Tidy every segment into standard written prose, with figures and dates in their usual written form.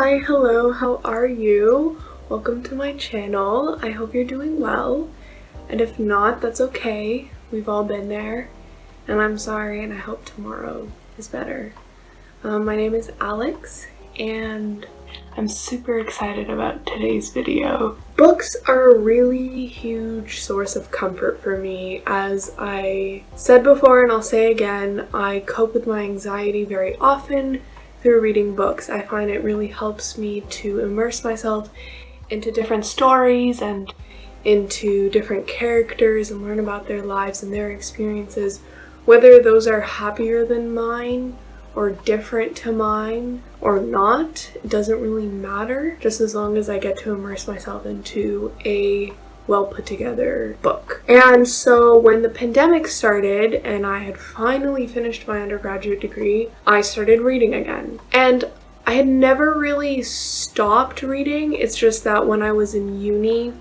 Hi, hello, how are you? Welcome to my channel. I hope you're doing well, and if not, that's okay. We've all been there, and I'm sorry, and I hope tomorrow is better. My name is Alex, and I'm super excited about today's video. Books are a really huge source of comfort for me. As I said before, and I'll say again, I cope with my anxiety very often through reading books. I find it really helps me to immerse myself into different stories and into different characters and learn about their lives and their experiences, whether those are happier than mine or different to mine or not. It doesn't really matter, just as long as I get to immerse myself into a well put together book. And so when the pandemic started and I had finally finished my undergraduate degree, I started reading again. And I had never really stopped reading. It's just that when I was in uni,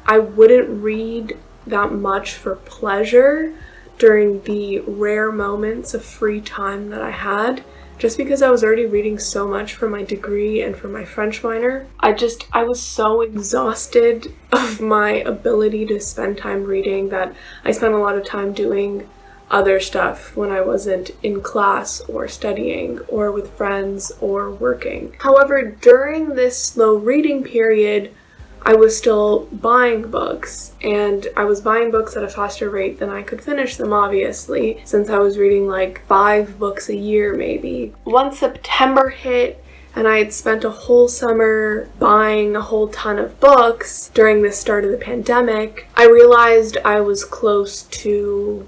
I wouldn't read that much for pleasure during the rare moments of free time that I had, just because I was already reading so much for my degree and for my French minor. I was so exhausted of my ability to spend time reading that I spent a lot of time doing other stuff when I wasn't in class or studying or with friends or working. However, during this slow reading period, I was still buying books, and I was buying books at a faster rate than I could finish them, obviously, since I was reading like 5 books a year maybe. Once September hit and I had spent a whole summer buying a whole ton of books during the start of the pandemic, I realized I was close to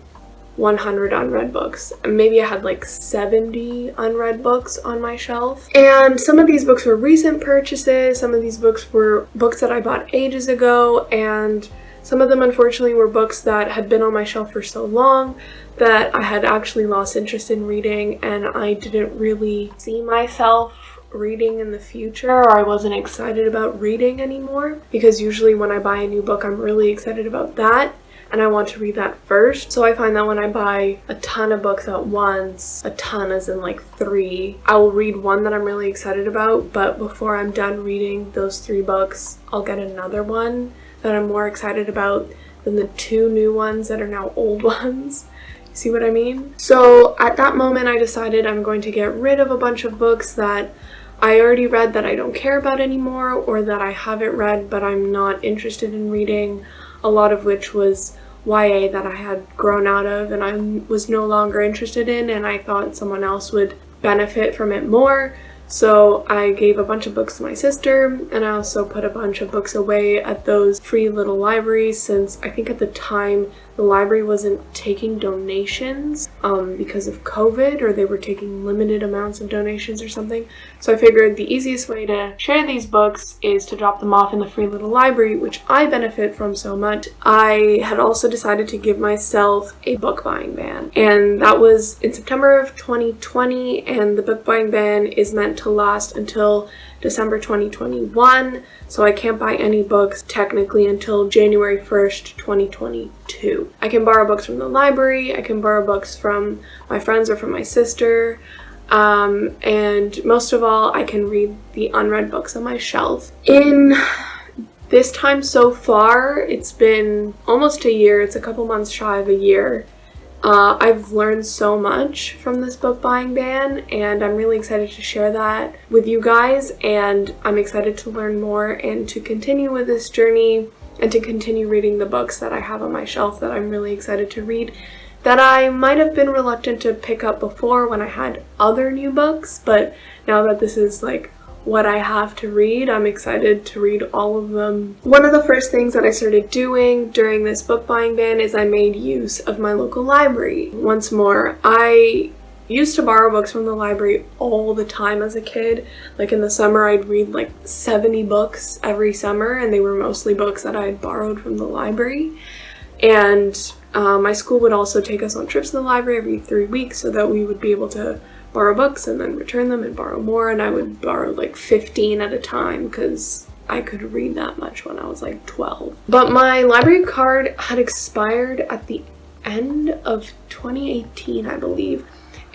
100 unread books. Maybe I had like 70 unread books on my shelf. And some of these books were recent purchases, some of these books were books that I bought ages ago, and some of them unfortunately were books that had been on my shelf for so long that I had actually lost interest in reading, and I didn't really see myself reading in the future, or I wasn't excited about reading anymore, because usually when I buy a new book I'm really excited about that and I want to read that first. So I find that when I buy a ton of books at once, a ton as in like 3, I will read one that I'm really excited about, but before I'm done reading those 3 books, I'll get another one that I'm more excited about than the 2 new ones that are now old ones. You see what I mean? So at that moment I decided I'm going to get rid of a bunch of books that I already read that I don't care about anymore, or that I haven't read but I'm not interested in reading, a lot of which was YA that I had grown out of and I was no longer interested in, and I thought someone else would benefit from it more. So I gave a bunch of books to my sister, and I also put a bunch of books away at those free little libraries, since I think at the time the library wasn't taking donations because of COVID, or they were taking limited amounts of donations or something. So I figured the easiest way to share these books is to drop them off in the free little library, which I benefit from so much. I had also decided to give myself a book buying ban, and that was in September of 2020, and the book buying ban is meant to last until December 2021, so I can't buy any books technically until January 1st, 2022. I can borrow books from the library, I can borrow books from my friends or from my sister, and most of all, I can read the unread books on my shelf. In this time so far, it's been almost a year, it's a couple months shy of a year. I've learned so much from this book buying ban, and I'm really excited to share that with you guys, and I'm excited to learn more and to continue with this journey and to continue reading the books that I have on my shelf that I'm really excited to read, that I might have been reluctant to pick up before when I had other new books, but now that this is like what I have to read, I'm excited to read all of them. One of the first things that I started doing during this book buying ban is I made use of my local library. Once more, I used to borrow books from the library all the time as a kid. Like in the summer, I'd read like 70 books every summer, and they were mostly books that I had borrowed from the library. And my school would also take us on trips to the library every 3 weeks so that we would be able to borrow books and then return them and borrow more, and I would borrow like 15 at a time because I could read that much when I was like 12. But my library card had expired at the end of 2018, I believe,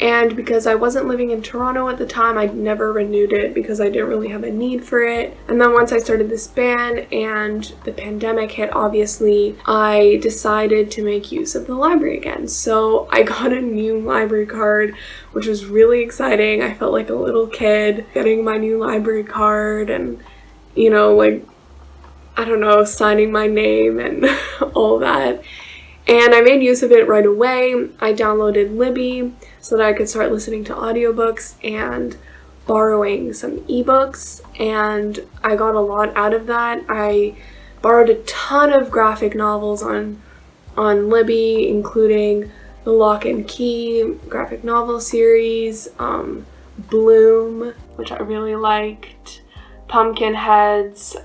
And because I wasn't living in Toronto at the time, I never renewed it because I didn't really have a need for it. And then once I started this ban and the pandemic hit, obviously, I decided to make use of the library again. So I got a new library card, which was really exciting. I felt like a little kid getting my new library card and, you know, like, I don't know, signing my name and all that. And I made use of it right away. I downloaded Libby so that I could start listening to audiobooks and borrowing some ebooks, and I got a lot out of that. I borrowed a ton of graphic novels on Libby, including the Lock and Key graphic novel series, Bloom, which I really liked, Pumpkinheads,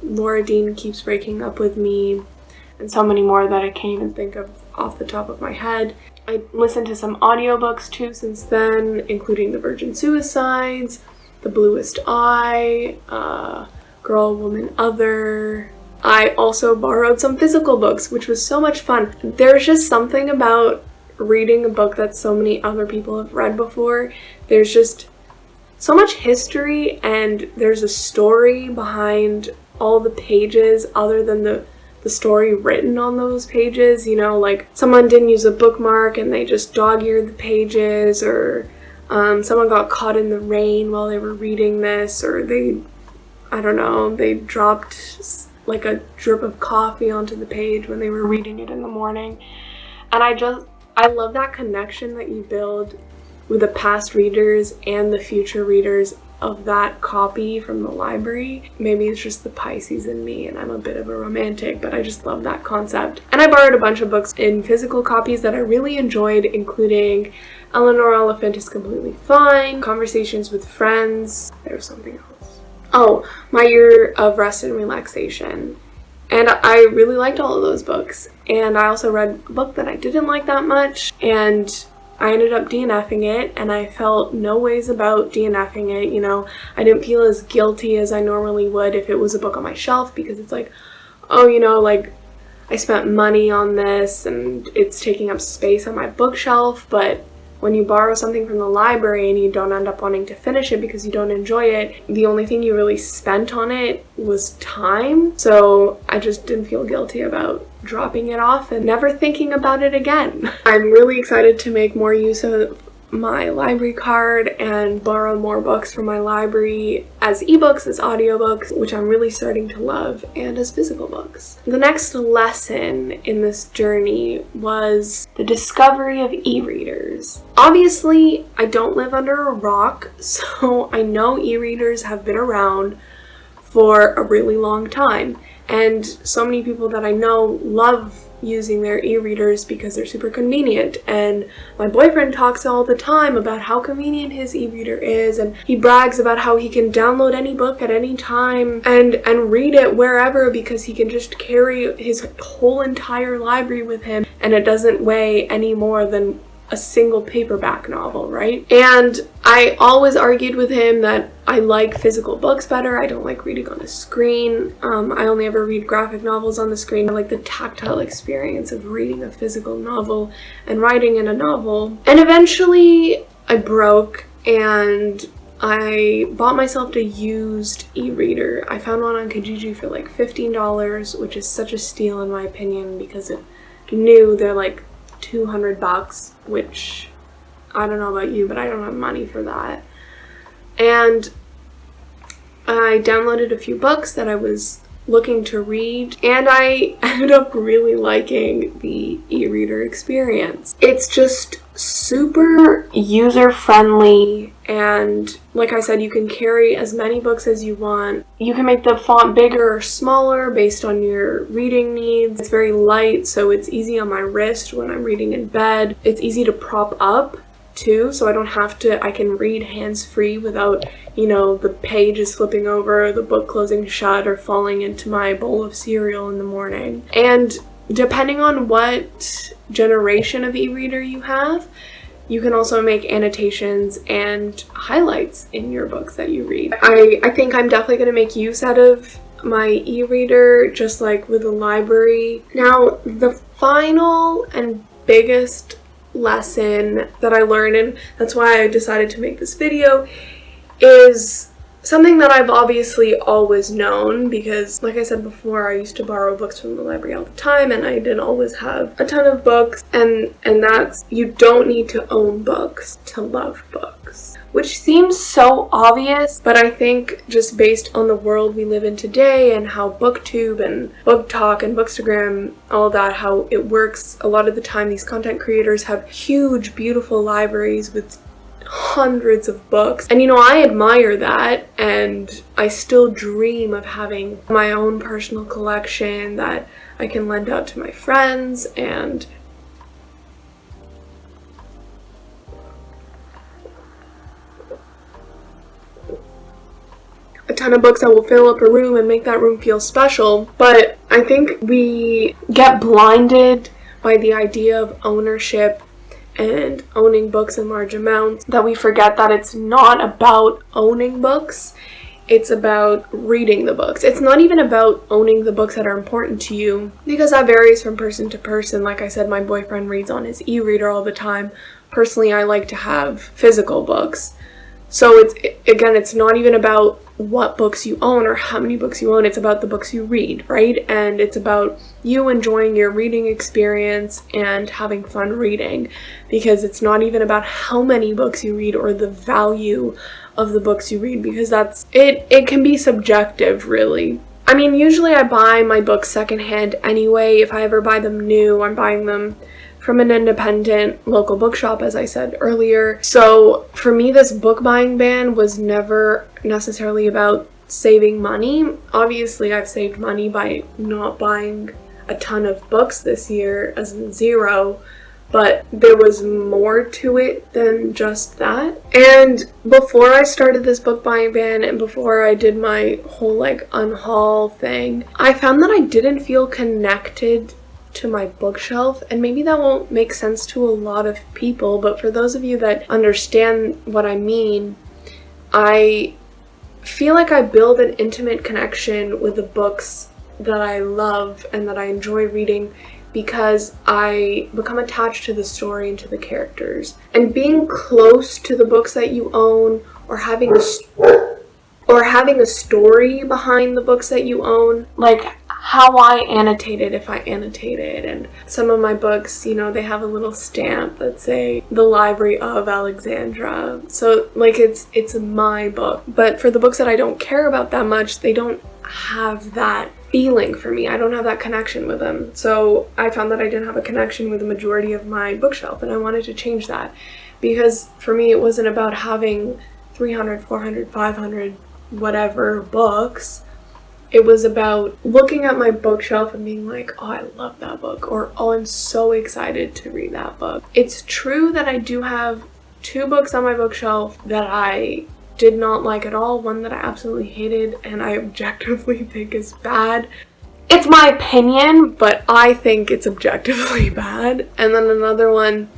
Laura Dean Keeps Breaking Up With Me, and so many more that I can't even think of off the top of my head. I listened to some audiobooks too since then, including The Virgin Suicides, The Bluest Eye, Girl, Woman, Other. I also borrowed some physical books, which was so much fun. There's just something about reading a book that so many other people have read before. There's just so much history, and there's a story behind all the pages other than the story written on those pages. You know, like someone didn't use a bookmark and they just dog-eared the pages, or someone got caught in the rain while they were reading this, or they dropped like a drip of coffee onto the page when they were reading it in the morning. And I love that connection that you build with the past readers and the future readers of that copy from the library. Maybe it's just the Pisces in me and I'm a bit of a romantic, but I just love that concept. And I borrowed a bunch of books in physical copies that I really enjoyed, including Eleanor Oliphant is Completely Fine, Conversations with Friends, there's something else. Oh, My Year of Rest and Relaxation. And I really liked all of those books. And I also read a book that I didn't like that much, and I ended up DNFing it, and I felt no ways about DNFing it. You know, I didn't feel as guilty as I normally would if it was a book on my shelf, because it's like, oh, you know, like, I spent money on this and it's taking up space on my bookshelf. But when you borrow something from the library and you don't end up wanting to finish it because you don't enjoy it, the only thing you really spent on it was time. So I just didn't feel guilty about dropping it off and never thinking about it again. I'm really excited to make more use of my library card and borrow more books from my library as ebooks, as audiobooks, which I'm really starting to love, and as physical books. The next lesson in this journey was the discovery of e-readers. Obviously, I don't live under a rock, so I know e-readers have been around for a really long time. And so many people that I know love using their e-readers because they're super convenient. And my boyfriend talks all the time about how convenient his e-reader is, and he brags about how he can download any book at any time and read it wherever, because he can just carry his whole entire library with him and it doesn't weigh any more than a single paperback novel, right? And I always argued with him that I like physical books better. I don't like reading on a screen. I only ever read graphic novels on the screen. I like the tactile experience of reading a physical novel and writing in a novel. And eventually I broke and I bought myself a used e-reader. I found one on Kijiji for like $15, which is such a steal in my opinion, because it's new. They're like $200, which I don't know about you, but I don't have money for that. And I downloaded a few books that I was looking to read, and I ended up really liking the e-reader experience. It's just super user-friendly, and like I said, you can carry as many books as you want. You can make the font bigger or smaller based on your reading needs. It's very light, so it's easy on my wrist when I'm reading in bed. It's easy to prop up too, so I can read hands-free without, you know, the page is flipping over, the book closing shut, or falling into my bowl of cereal in the morning. And depending on what generation of e-reader you have, you can also make annotations and highlights in your books that you read. I think I'm definitely going to make use out of my e-reader, just like with the library. Now, the final and biggest lesson that I learned, and that's why I decided to make this video, is something that I've obviously always known, because like I said before, I used to borrow books from the library all the time, and I didn't always have a ton of books, and that's, you don't need to own books to love books. Which seems so obvious, but I think just based on the world we live in today and how booktube and book talk and bookstagram, all that, how it works, a lot of the time these content creators have huge, beautiful libraries with hundreds of books, and I admire that, and I still dream of having my own personal collection that I can lend out to my friends, and a ton of books that will fill up a room and make that room feel special. But I think we get blinded by the idea of ownership and owning books in large amounts, that we forget that it's not about owning books, it's about reading the books. It's not even about owning the books that are important to you, because that varies from person to person. Like I said, my boyfriend reads on his e-reader all the time. Personally, I like to have physical books. So it's not even about what books you own or how many books you own, it's about the books you read, right? And it's about you enjoying your reading experience and having fun reading, because it's not even about how many books you read or the value of the books you read, because it can be subjective, really. I mean, usually I buy my books secondhand anyway. If I ever buy them new, I'm buying them from an independent local bookshop, as I said earlier. So for me, this book buying ban was never necessarily about saving money. Obviously, I've saved money by not buying a ton of books this year, as in zero, but there was more to it than just that. And before I started this book buying ban and before I did my whole unhaul thing, I found that I didn't feel connected to my bookshelf, and maybe that won't make sense to a lot of people, but for those of you that understand what I mean, I feel like I build an intimate connection with the books that I love and that I enjoy reading, because I become attached to the story and to the characters. And being close to the books that you own, or having a story behind the books that you own, like how I annotated, if I annotated, and some of my books, they have a little stamp that say the Library of Alexandra, so it's my book. But for the books that I don't care about that much, they don't have that feeling for me. I don't have that connection with them. So I found that I didn't have a connection with the majority of my bookshelf, and I wanted to change that, because for me it wasn't about having 300, 400, 500, whatever books. It was about looking at my bookshelf and being like, oh, I love that book, or oh, I'm so excited to read that book. It's true that I do have 2 books on my bookshelf that I did not like at all. One that I absolutely hated and I objectively think is bad. It's my opinion, but I think it's objectively bad. And then another one,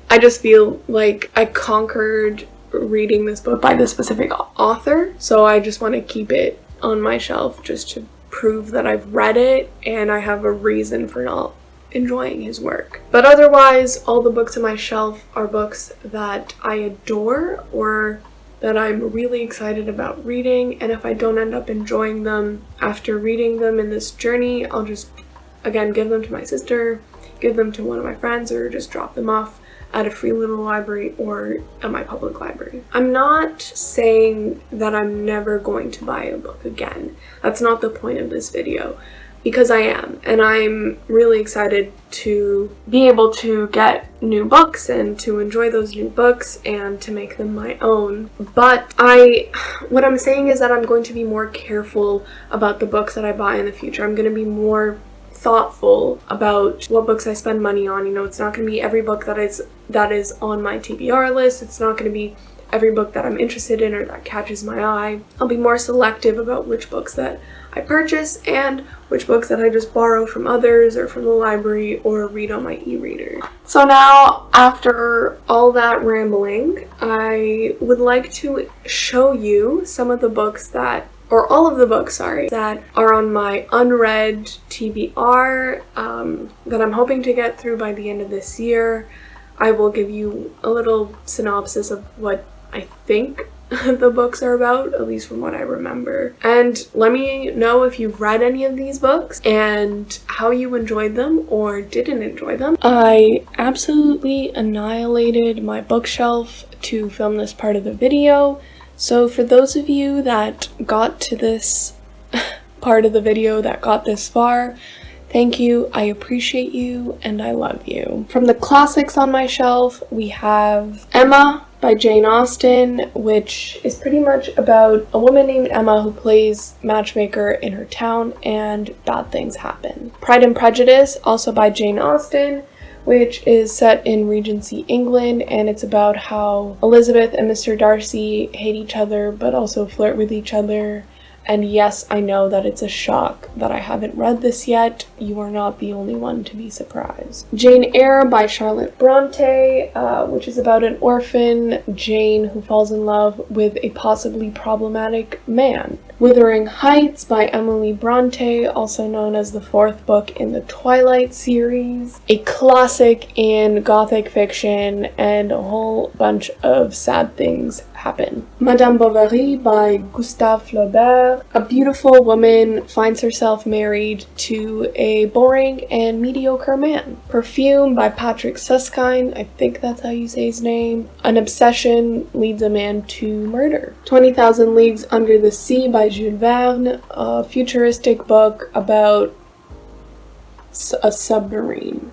I just feel like I conquered reading this book by this specific author, so I just want to keep it on my shelf just to prove that I've read it and I have a reason for not enjoying his work. But otherwise, all the books on my shelf are books that I adore or that I'm really excited about reading, and if I don't end up enjoying them after reading them in this journey, I'll just, again, give them to my sister, give them to one of my friends, or just drop them off at a free little library or at my public library. I'm not saying that I'm never going to buy a book again. That's not the point of this video, because I am, and I'm really excited to be able to get new books and to enjoy those new books and to make them my own. But what I'm saying is that I'm going to be more careful about the books that I buy in the future. I'm going to be more thoughtful about what books I spend money on. It's not going to be every book that is on my TBR list. It's not going to be every book that I'm interested in or that catches my eye. I'll be more selective about which books that I purchase and which books that I just borrow from others or from the library or read on my e-reader. So now, after all that rambling, I would like to show you some of the books that, or all of the books, that are on my unread TBR that I'm hoping to get through by the end of this year. I will give you a little synopsis of what I think the books are about, at least from what I remember. And let me know if you've read any of these books and how you enjoyed them or didn't enjoy them. I absolutely annihilated my bookshelf to film this part of the video, so for those of you that got to this part of the video, that got this far, thank you, I appreciate you, and I love you. From the classics on my shelf, we have Emma by Jane Austen, which is pretty much about a woman named Emma who plays matchmaker in her town and bad things happen. Pride and Prejudice, also by Jane Austen, which is set in Regency England, and it's about how Elizabeth and Mr. Darcy hate each other but also flirt with each other. And yes, I know that it's a shock that I haven't read this yet. You are not the only one to be surprised. Jane Eyre by Charlotte Bronte, which is about an orphan Jane who falls in love with a possibly problematic man. Wuthering Heights by Emily Bronte, also known as the fourth book in the Twilight series. A classic in Gothic fiction, and a whole bunch of sad things happen. Madame Bovary by Gustave Flaubert. A beautiful woman finds herself married to a boring and mediocre man. Perfume by Patrick Suskind, I think that's how you say his name. An obsession leads a man to murder. 20,000 Leagues Under the Sea by Jules Verne, a futuristic book about a submarine.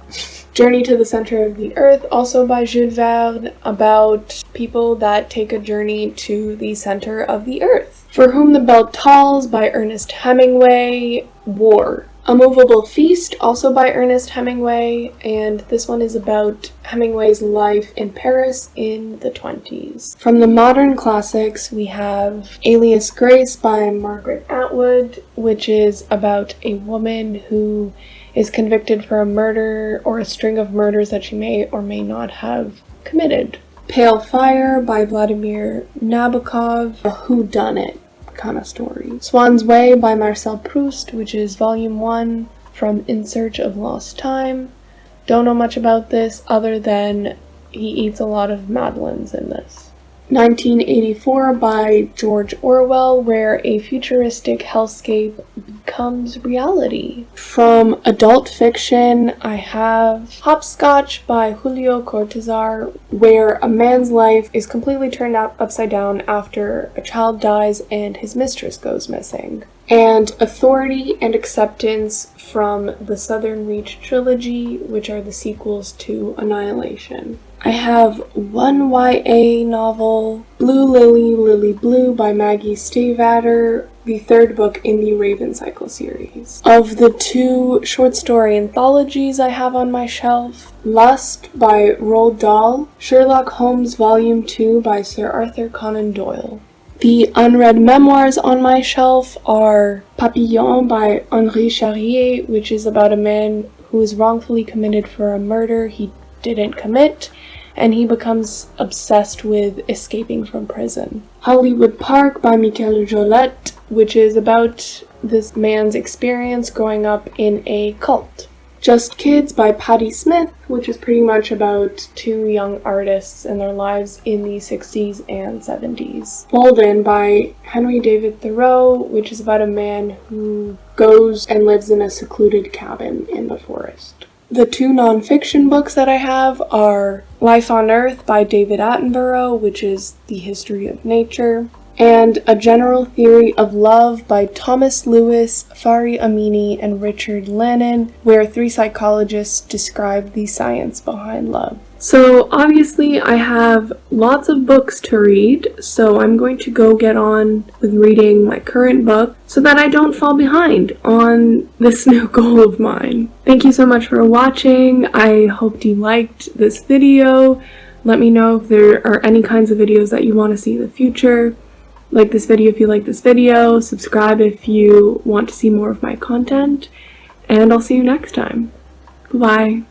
Journey to the Center of the Earth, also by Jules Verne, about people that take a journey to the center of the earth. For Whom the Bell Tolls by Ernest Hemingway. War. A Movable Feast, also by Ernest Hemingway, and this one is about Hemingway's life in Paris in the 20s. From the modern classics, we have Alias Grace by Margaret Atwood, which is about a woman who is convicted for a murder or a string of murders that she may or may not have committed. Pale Fire by Vladimir Nabokov, a whodunit kind of story. Swan's Way by Marcel Proust, which is volume 1 from In Search of Lost Time. Don't know much about this other than he eats a lot of madeleines in this. 1984 by George Orwell, where a futuristic hellscape becomes reality. From adult fiction, I have Hopscotch by Julio Cortázar, where a man's life is completely turned upside down after a child dies and his mistress goes missing. And Authority and Acceptance from the Southern Reach trilogy, which are the sequels to Annihilation. I have one YA novel, Blue Lily, Lily Blue by Maggie Stiefvater, the third book in the Raven Cycle series. Of the two short story anthologies I have on my shelf, Lust by Roald Dahl, Sherlock Holmes Volume 2 by Sir Arthur Conan Doyle. The unread memoirs on my shelf are Papillon by Henri Charrier, which is about a man who is wrongfully committed for a murder he didn't commit, and he becomes obsessed with escaping from prison. Hollywood Park by Michael Jolette, which is about this man's experience growing up in a cult. Just Kids by Patti Smith, which is pretty much about two young artists and their lives in the 60s and 70s. Bolden by Henry David Thoreau, which is about a man who goes and lives in a secluded cabin in the forest. The two nonfiction books that I have are Life on Earth by David Attenborough, which is the history of nature, and A General Theory of Love by Thomas Lewis, Fari Amini, and Richard Lannon, where three psychologists describe the science behind love. So obviously I have lots of books to read, so I'm going to go get on with reading my current book so that I don't fall behind on this new goal of mine. Thank you so much for watching. I hope you liked this video. Let me know if there are any kinds of videos that you want to see in the future. Like this video if you like this video, subscribe if you want to see more of my content, and I'll see you next time. Bye.